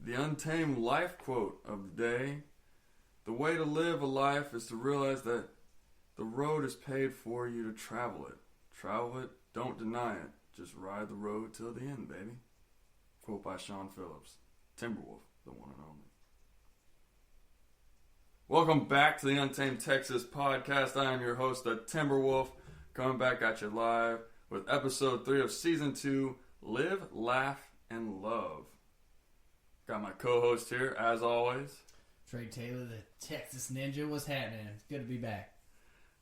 The untamed life quote of the day. The way to live a life is to realize that the road is paid for you to travel it. Travel it, don't deny it. Just ride the road till the end, baby. Quote by Sean Phillips. Timberwolf, the one and only. Welcome back to the Untamed Texas podcast. I am your host, the Timberwolf, coming back at you live with episode 3 of season 2, Live, Laugh, and Love. Got my co-host here, as always. Trey Taylor, the Texas Ninja. What's happening? It's good to be back.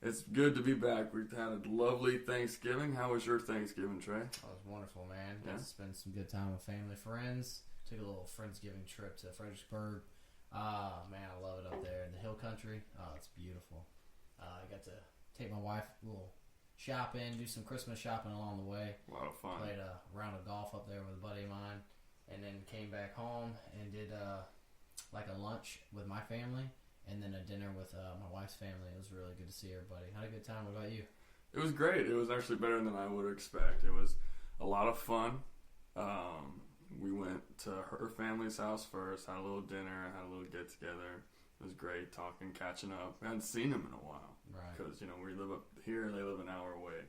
It's good to be back. We've had a lovely Thanksgiving. How was your Thanksgiving, Trey? Oh, it was wonderful, man. Yeah. Got to spend some good time with family, friends. Took a little Friendsgiving trip to Fredericksburg. Man, I love it up there in the hill country. Oh, it's beautiful. I got to take my wife a little shopping, do some Christmas shopping along the way. A lot of fun. Played a round of golf up there with a buddy of mine. And then came back home and did like a lunch with my family and then a dinner with my wife's family. It was really good to see everybody. Had a good time. What about you? It was great. It was actually better than I would expect. It was a lot of fun. We went to her family's house first, had a little dinner, had a little get-together. It was great talking, catching up. We hadn't seen them in a while. Right. Because, we live up here, they live an hour away.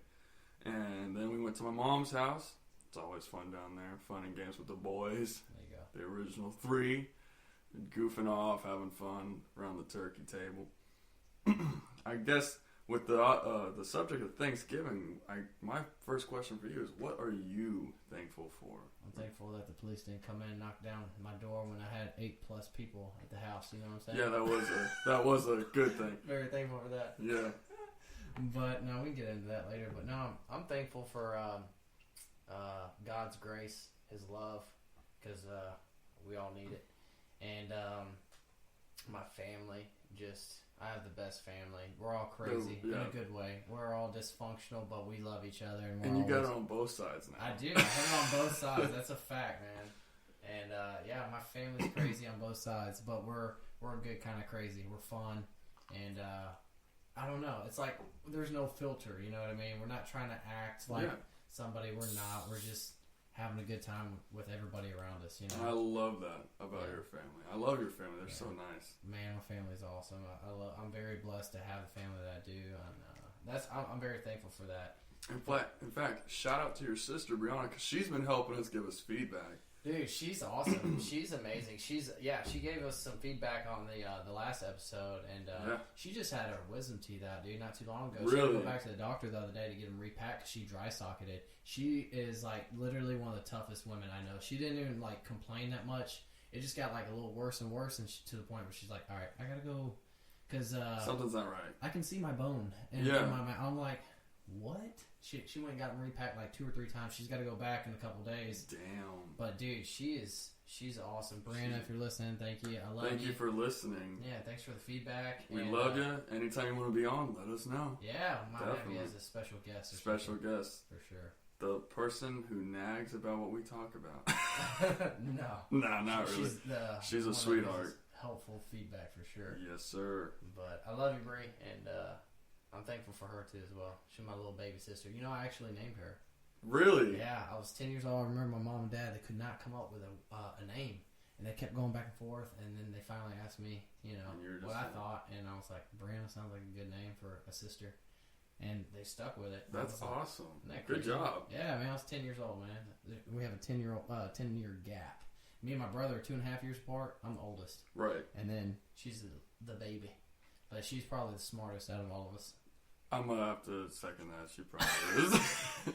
And then we went to my mom's house. It's always fun down there. Fun and games with the boys. There you go. The original 3. Goofing off, having fun around the turkey table. I guess with the subject of Thanksgiving, my first question for you is, what are you thankful for? I'm thankful that the police didn't come in and knock down my door when I had 8+ people at the house. You know what I'm saying? Yeah, that was a good thing. Very thankful for that. Yeah. But no, we can get into that later. But no, I'm thankful for God's grace, His love, because we all need it. And my family, I have the best family. We're all crazy in a good way. We're all dysfunctional, but we love each other. And you got it on both sides now. I do. I have it on both sides. That's a fact, man. And my family's crazy on both sides, but we're a good kind of crazy. We're fun, and I don't know. It's like there's no filter. You know what I mean? We're not trying to act like somebody we're not. We're just having a good time with everybody around us, you know. I love that about your family. I love your family. They're so nice. Man, my family's awesome. I'm very blessed to have the family that I do, and I'm very thankful for that. In fact, shout out to your sister Brianna, because she's been helping us give us feedback. Dude, she's awesome. She's amazing. She gave us some feedback on the last episode, and she just had her wisdom teeth out, dude, not too long ago. Really? She had to go back to the doctor the other day to get them repacked because she dry socketed. She is like literally one of the toughest women I know. She didn't even like complain that much. It just got like a little worse and worse, and to the point where she's like, "All right, I gotta go," because something's not right. I can see my bone, and I'm like, "What?" She went and got them repacked like 2 or 3 times. She's got to go back in a couple days. Damn. But dude, she's awesome. Brianna, if you're listening, thank you. I love you. Thank you for listening. Yeah, thanks for the feedback. We love you. Anytime you want to be on, let us know. Yeah, we might have you as a special guest. Special guest. For sure. The person who nags about what we talk about. No. Nah, not really. She's a sweetheart. Helpful feedback for sure. Yes, sir. But I love you, Bri, and I'm thankful for her too as well. She's my little baby sister. You know, I actually named her. Really? Yeah, I was 10 years old. I remember my mom and dad, they could not come up with a name. And they kept going back and forth, and then they finally asked me, what I thought, and I was like, Brianna sounds like a good name for a sister. And they stuck with it. That's awesome. Good job. Yeah, man, I was 10 years old, man. We have a 10-year gap. Me and my brother are 2.5 years apart. I'm the oldest. Right. And then she's the baby. But she's probably the smartest out of all of us. I'm going to have to second that. She probably is.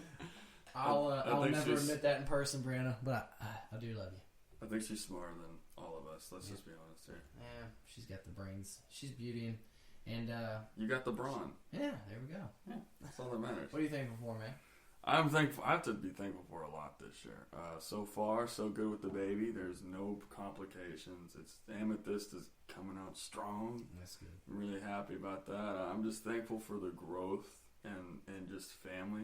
I'll never admit that in person, Brianna, but I do love you. I think she's smarter than all of us. Let's just be honest here. Yeah, she's got the brains. She's beauty. And you got the brawn. Yeah, there we go. Yeah, that's all that matters. What are you thankful for, man? I'm thankful. I have to be thankful for a lot this year. So far, so good with the baby. There's no complications. The amethyst is coming out strong. That's good. I'm really happy about that. I'm just thankful for the growth and just family.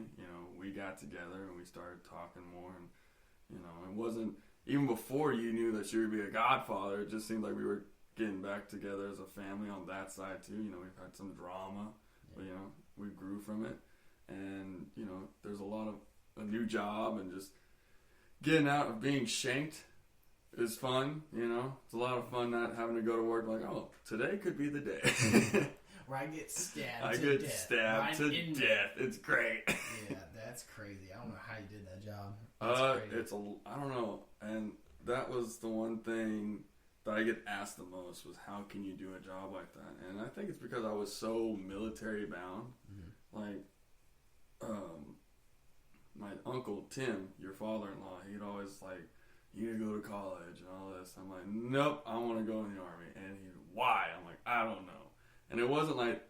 We got together and we started talking more. And, it wasn't, even before you knew that you would be a godfather, it just seemed like we were getting back together as a family on that side too. We've had some drama, but we grew from it. And, there's a lot of a new job and just getting out of being shanked is fun, you know. It's a lot of fun not having to go to work like, oh, today could be the day. Where I get stabbed I to get death. stabbed to death. It's great. Yeah, that's crazy. I don't know how you did that job. That's crazy. I don't know. And that was the one thing that I get asked the most was, how can you do a job like that? And I think it's because I was so military bound. Mm-hmm. Like, my uncle Tim, your father-in-law, he'd always like, you need to go to college and all this. I'm like, nope, I want to go in the Army. And he'd, why? I'm like, I don't know. And it wasn't like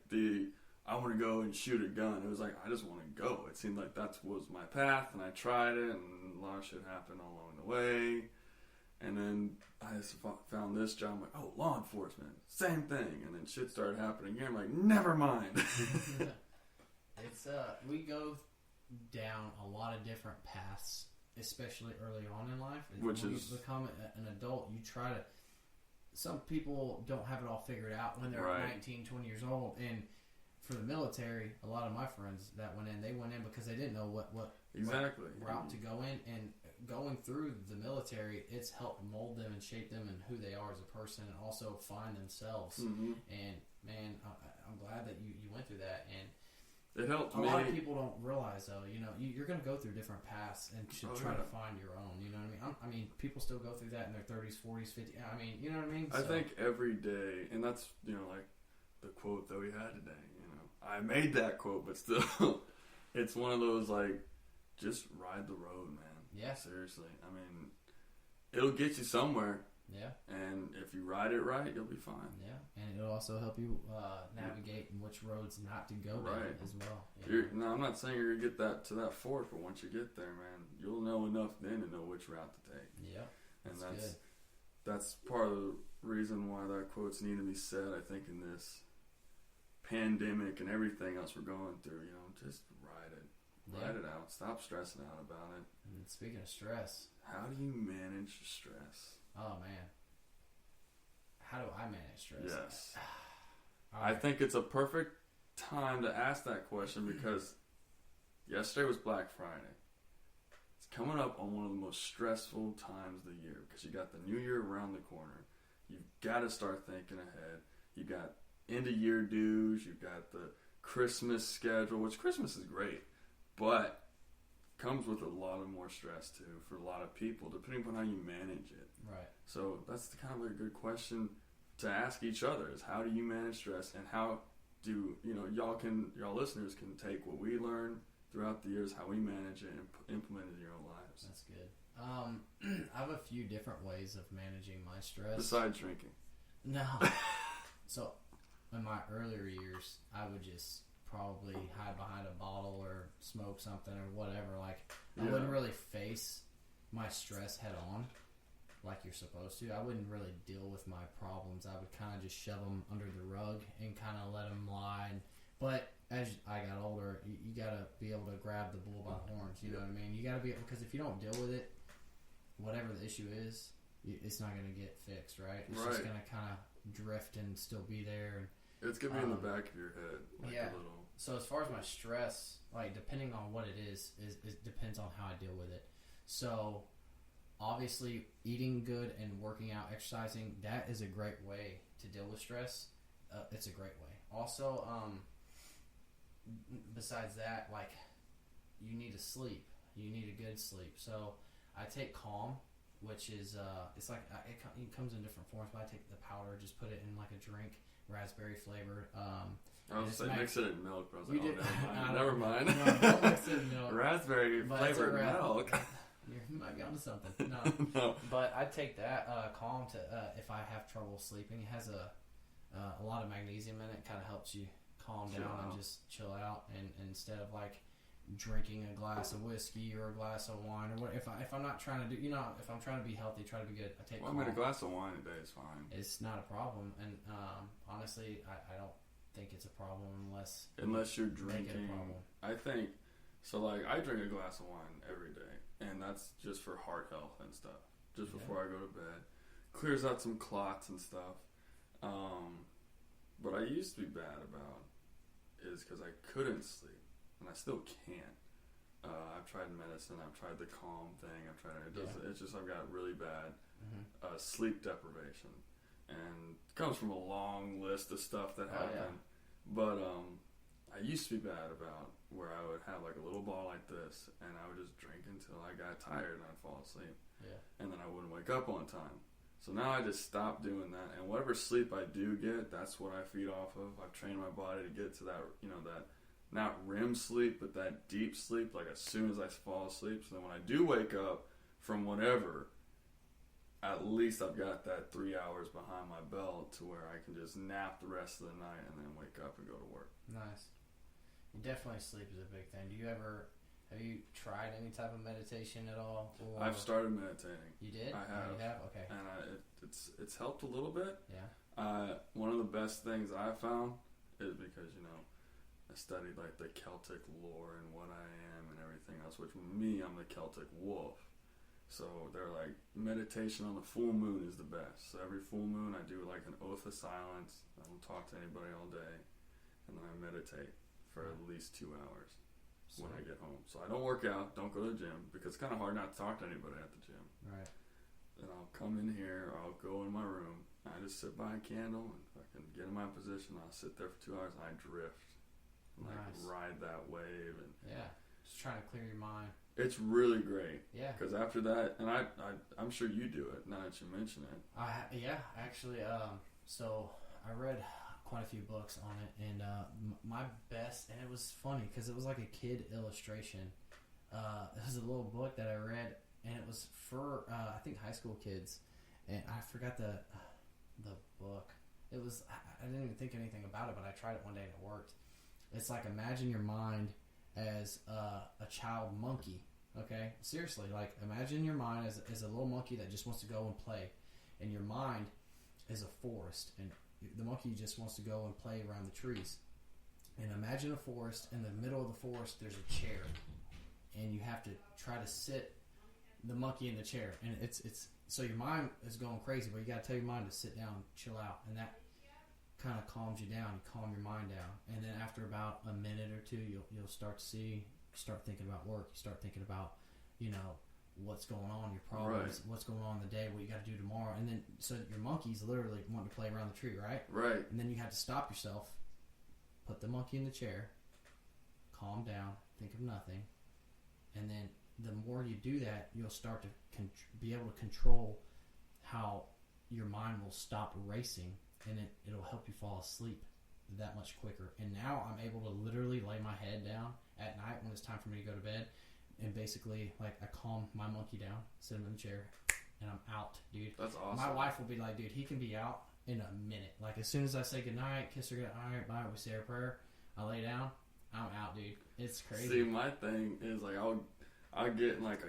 I want to go and shoot a gun. It was like, I just want to go. It seemed like that was my path, and I tried it, and a lot of shit happened along the way. And then I just found this job. I'm like, oh, law enforcement, same thing. And then shit started happening again. I'm like, never mind. It's we go down a lot of different paths, especially early on in life. Which when is, you become an adult, you try to. Some people don't have it all figured out when they're right. 19, 20 years old. And for the military, a lot of my friends that went in, they went in because they didn't know what exactly route to go in. And going through the military, it's helped mold them and shape them and who they are as a person, and also find themselves. Mm-hmm. And man, I'm glad that you went through that. And it helped a me. lot of people don't realize, though, you know, you're going to go through different paths and should try to find your own. You know what I mean? I mean, people still go through that in their 30s, 40s, 50s. I mean, you know what I mean? I think every day, and that's, you know, like the quote that we had today. You know, I made that quote, but still, it's one of those like, just ride the road, man. Yeah. Seriously. I mean, it'll get you somewhere. Yeah. And if you ride it right, you'll be fine. Yeah. And it'll also help you navigate which roads not to go down as well. No, I'm not saying you're going to get that to that fort, but once you get there, man, you'll know enough then to know which route to take. Yeah. And that's part of the reason why that quote's need to be said, I think, in this pandemic and everything else we're going through. You know, just ride it. Ride it out. Stop stressing out about it. And speaking of stress. How do you manage stress? Oh, man. How do I manage stress? Yes. Right. I think it's a perfect time to ask that question because yesterday was Black Friday. It's coming up on one of the most stressful times of the year because you got the new year around the corner. You've got to start thinking ahead. You got end of year dues. You've got the Christmas schedule, which Christmas is great, but comes with a lot of more stress too for a lot of people, depending on how you manage it. Right. So that's kind of a good question to ask each other: is how do you manage stress, and how do y'all listeners can take what we learned throughout the years, how we manage it, and implement it in your own lives. That's good. I have a few different ways of managing my stress. Besides drinking. No. So, in my earlier years, I would just probably hide behind a bottle or smoke something or whatever. Like, I wouldn't really face my stress head on like you're supposed to. I wouldn't really deal with my problems. I would kind of just shove them under the rug and kind of let them lie. But as I got older, you got to be able to grab the bull by the horns. You know what I mean? You got to be, because if you don't deal with it, whatever the issue is, it's not going to get fixed, right? It's just going to kind of drift and still be there. It's going to be in the back of your head. Like a little. So as far as my stress, like depending on what it is it depends on how I deal with it. So obviously eating good and working out, exercising, that is a great way to deal with stress. It's a great way. Also, besides that, like, you need to sleep. You need a good sleep. So I take Calm, which is it's like it comes in different forms, but I take the powder, just put it in like a drink, raspberry flavored. I was saying mix it in milk, but I was like, never mind. No, don't mix it in milk. Raspberry flavored milk. You might be onto something. No. But I take that Calm to if I have trouble sleeping. It has a lot of magnesium in it. Kind of helps you calm down and just chill out. And instead of like drinking a glass of whiskey or a glass of wine or what, if I'm not trying to do, if I'm trying to be healthy, try to be good, I take Calm. I mean, a glass of wine a day is fine. It's not a problem, and honestly, I don't think it's a problem unless you're drinking. I think so. Like, I drink a glass of wine every day, and that's just for heart health and stuff. Just before I go to bed, clears out some clots and stuff. What I used to be bad about is because I couldn't sleep, and I still can't. I've tried medicine. I've tried the Calm thing. I've tried it. It's just I've got really bad sleep deprivation, and it comes from a long list of stuff that happened. But I used to be bad about where I would have like a little ball like this, and I would just drink until I got tired and I'd fall asleep. Yeah. And then I wouldn't wake up on time. So now I just stopped doing that, and whatever sleep I do get, that's what I feed off of. I've trained my body to get to that, that not REM sleep, but that deep sleep, like as soon as I fall asleep. So then when I do wake up from whatever, at least I've got that 3 hours behind my belt to where I can just nap the rest of the night and then wake up and go to work. Nice. Definitely sleep is a big thing. Have you tried any type of meditation at all? Or... I've started meditating. You did? I have. You have? Okay. And it's helped a little bit. Yeah. One of the best things I found is because, I studied like the Celtic lore and what I am and everything else, which me, I'm the Celtic wolf. So they're like, meditation on the full moon is the best. So every full moon I do like an oath of silence. I don't talk to anybody all day. And then I meditate for at least 2 hours. When I get home. So I don't work out, don't go to the gym, because it's kind of hard not to talk to anybody at the gym. Right. Then I'll come in here, or I'll go in my room, I just sit by a candle, and if I can get in my position, I'll sit there for 2 hours, and I drift. And ride that wave. And just trying to clear your mind. It's really great. Yeah. Because after that, and I'm sure you do it, now that you mention it. Actually, so I read quite a few books on it, and my best, and it was funny because it was like a kid illustration. It was a little book that I read, and it was for I think high school kids, and I forgot the book. It was, I didn't even think anything about it, but I tried it one day and it worked. It's like, imagine your mind as a child monkey. Okay, seriously, like imagine your mind as a little monkey that just wants to go and play, and your mind is a forest, and the monkey just wants to go and play around the trees. And imagine a forest. In the middle of the forest, there's a chair, and you have to try to sit the monkey in the chair. And it's so your mind is going crazy, but you got to tell your mind to sit down, chill out, and that kind of calms you down. You calm your mind down, and then after about a minute or two, you'll start to start thinking about work. You start thinking about what's going on, your problems, what's going on in the day, what you got to do tomorrow. And then, so your monkey's literally wanting to play around the tree, right? Right. And then you have to stop yourself, put the monkey in the chair, calm down, think of nothing. And then the more you do that, you'll start to be able to control how your mind will stop racing, and it'll help you fall asleep that much quicker. And now I'm able to literally lay my head down at night when it's time for me to go to bed, and basically, like, I calm my monkey down, sit him in the chair, and I'm out, dude. That's awesome. My wife will be like, dude, he can be out in a minute. Like, as soon as I say goodnight, kiss her goodnight, bye, we say our prayer, I lay down, I'm out, dude. It's crazy. See, my thing is, like, I'll get in, like,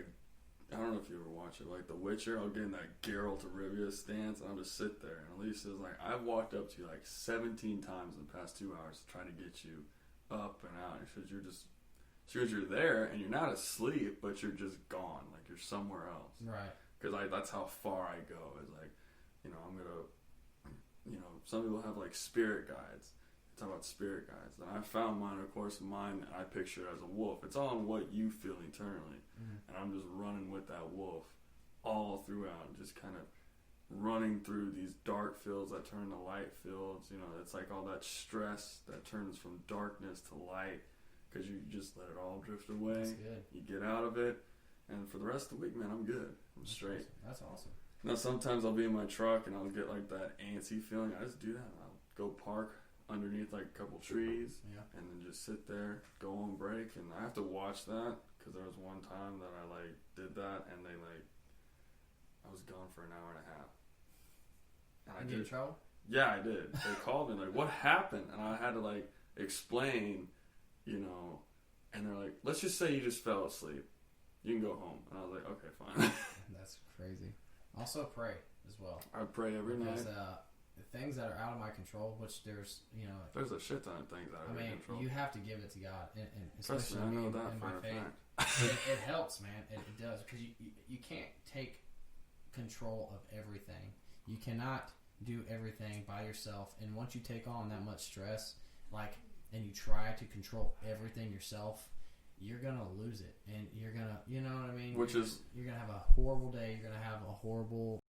I don't know if you ever watch it, like The Witcher, I'll get in that Geralt of Rivia stance, and I'll just sit there. And Elisa's like, I've walked up to you, like, 17 times in the past 2 hours to try to get you up and out. And she says, you're there, and you're not asleep, but you're just gone. Like, you're somewhere else. Right. Because that's how far I go. Is like, I'm going to, some people have, like, spirit guides. They talk about spirit guides. And I found mine, of course, I picture it as a wolf. It's all in what you feel internally. Mm-hmm. And I'm just running with that wolf all throughout, just kind of running through these dark fields that turn to light fields. It's like all that stress that turns from darkness to light. Because you just let it all drift away. That's good. You get out of it, and for the rest of the week, man, I'm good. I'm straight. That's awesome. Now, sometimes I'll be in my truck, and I'll get like that antsy feeling. I just do that. I'll go park underneath like a couple trees, and then just sit there, go on break, and I have to watch that, because there was one time that I like did that, and I was gone for an hour and a half. And I did. In trouble? Yeah, I did. They called me like, "What happened?" And I had to like explain. And they're like, let's just say you just fell asleep. You can go home. And I was like, okay, fine. That's crazy. Also pray as well. I pray every night. Things that are out of my control, which there's a shit ton of things out of your control. You have to give it to God. And trust me, I know that for a fact. It helps, man. It does. Because you can't take control of everything. You cannot do everything by yourself. And once you take on that much stress, and you try to control everything yourself, you're gonna lose it, and you're gonna, you know what I mean. Which is you're gonna have a horrible day. You're gonna have a horrible